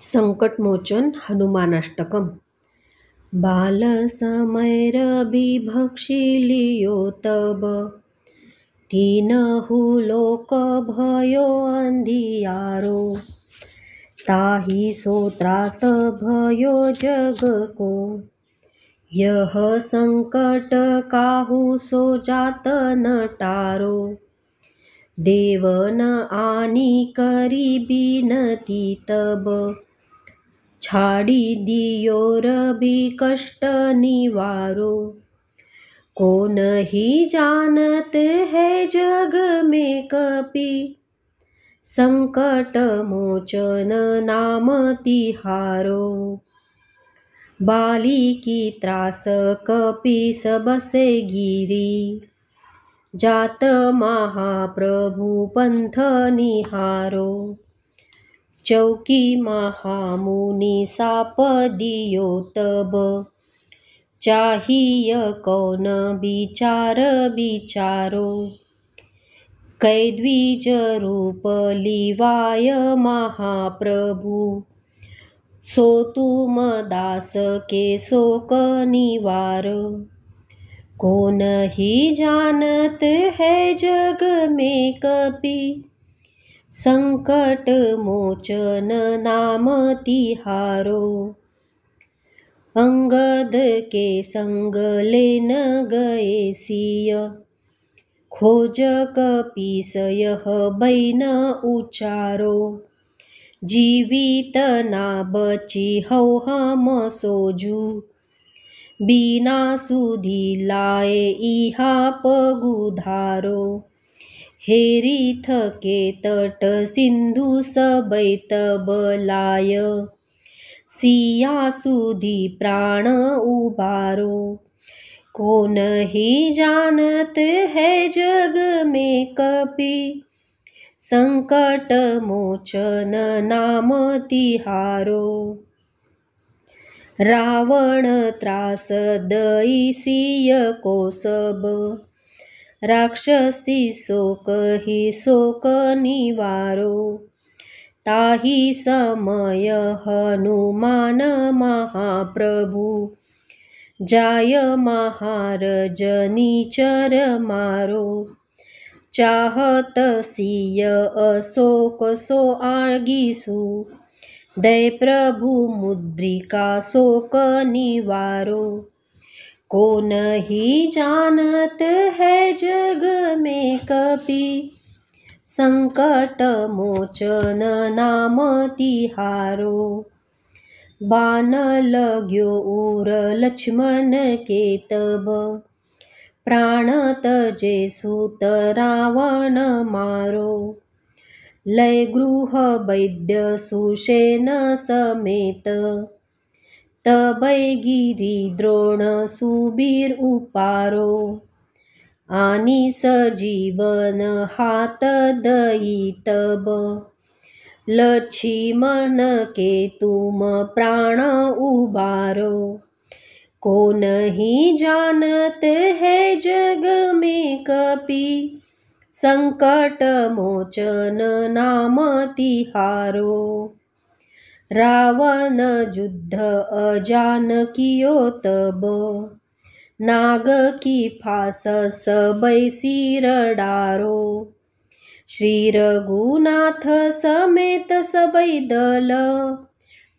संकटमोचन हनुमानाष्टकम्। बालसमैरभिभक्षि लियो तब, तीनहु लोक भयो अंधियारो। ताहि सो त्रास भयो जग को, यह संकट काहू सो जात न टारो। देव न आनी करी बिनती तब, छाड़ी दियो रवि कष्ट निवारो। को नहीं जानत है जग में कपि, संकट मोचन नाम तिहारो। बाली की त्रास कपि सबसे गिरी, जात महाप्रभु पंथ निहारो। चौकी महामुनि साप दियो तब, चाहिए कौन विचार विचारो। कै द्विज रूप लिवाय महाप्रभु, सो तुम दास के शोक निवारो। को नहीं जानत है जग में कपि, संकट मोचन नाम तिहारो। अंगद के संग लेन गए सिय, खोज कपीस यह बैन उचारो। जीवित ना बची हौ हम सोजू, बिना सुधी लाए इहा पगुधारो। हेरी थके तट सिंधु सबै तब लाय, सिया सुधी प्राण उबारो। को नहीं जानत है जग में कपि, संकट मोचन नाम तिहारो। रावण त्रास दई सिय को सब, राक्षसी शोक ही शोक निवारो। ताहि समय हनुमान महाप्रभु, जाय महारज निचर मारो। चाहत सिय अशोक सो आगिसु, दय प्रभु मुद्रिका शोक निवारो। को नहीं जानत है जग में कपि, संकट मोचन नाम तिहारो। बान लाग्यो उर लक्ष्मण के तब, प्राण तजे सुत रावण मारो। लय गृह वैद्य सुषेण समेत, तबै गिरि द्रोण सुबीर उपारो। आनी सजीवन हाथ दई तब, लक्ष्मण के तुम प्राण उबारो। को नहीं जानत है जग में कपि, संकट मोचन नाम तिहारो। रावण युद्ध अजान कियो तब, नाग की फास सबै सिर डारो। श्री रघुनाथ समेत सबै दल,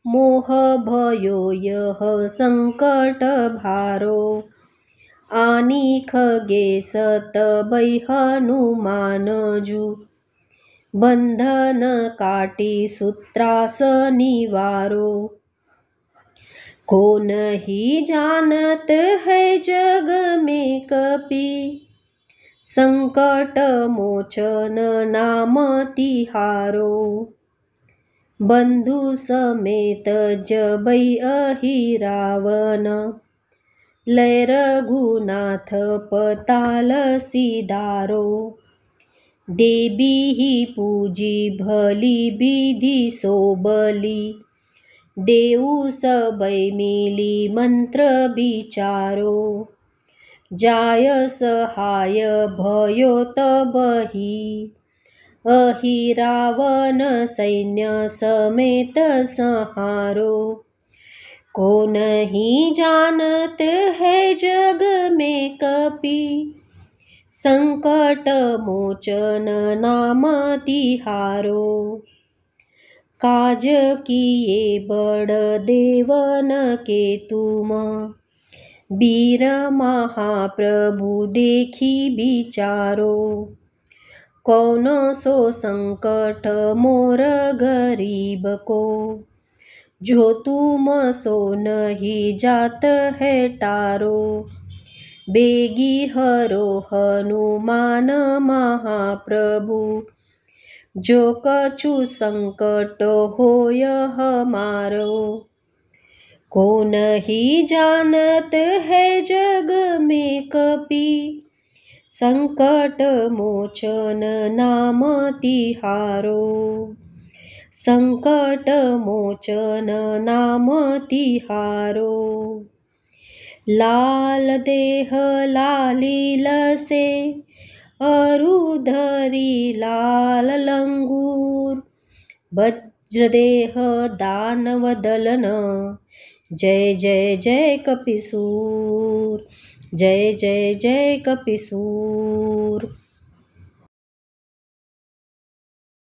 मोह भयो यह संकट भारो। आनी खगेश तबै हनुमान जू, बंधन काटी सूत्रास निवारो। को नहीं जानत है जग में कपि, संकट मोचन नाम तिहारो। बंधु समेत जबै अहि रावण, लय रघुनाथ पताल सिधारो। देवी ही पूजी भली विधि सो बली, देऊ सबै मिली मंत्र विचारो। जाय सहाय भयो तबहि, अहिरावन सैन्य समेत संहारो। को नहीं जानत है जग में कपि, संकट मोचन नाम तिहारो। काज किए बड़ देवन के तुम, वीर महाप्रभु देखी विचारो। कौन सो संकट मोर गरीब को, जो तुम सो नहीं जात है टारो। बेगी हरो हनुमान महाप्रभु, जो कछु संकट होय हमारो। को नहीं जानत है जग में कपि, संकट मोचन नाम तिहारो। संकट मोचन नाम तिहारो। लाल देह लाली लसे, अरुधरी लाल लंगूर। वज्रदेह दानव दलन, जय जय जय कपिसूर। जय जय जय कपिसूर।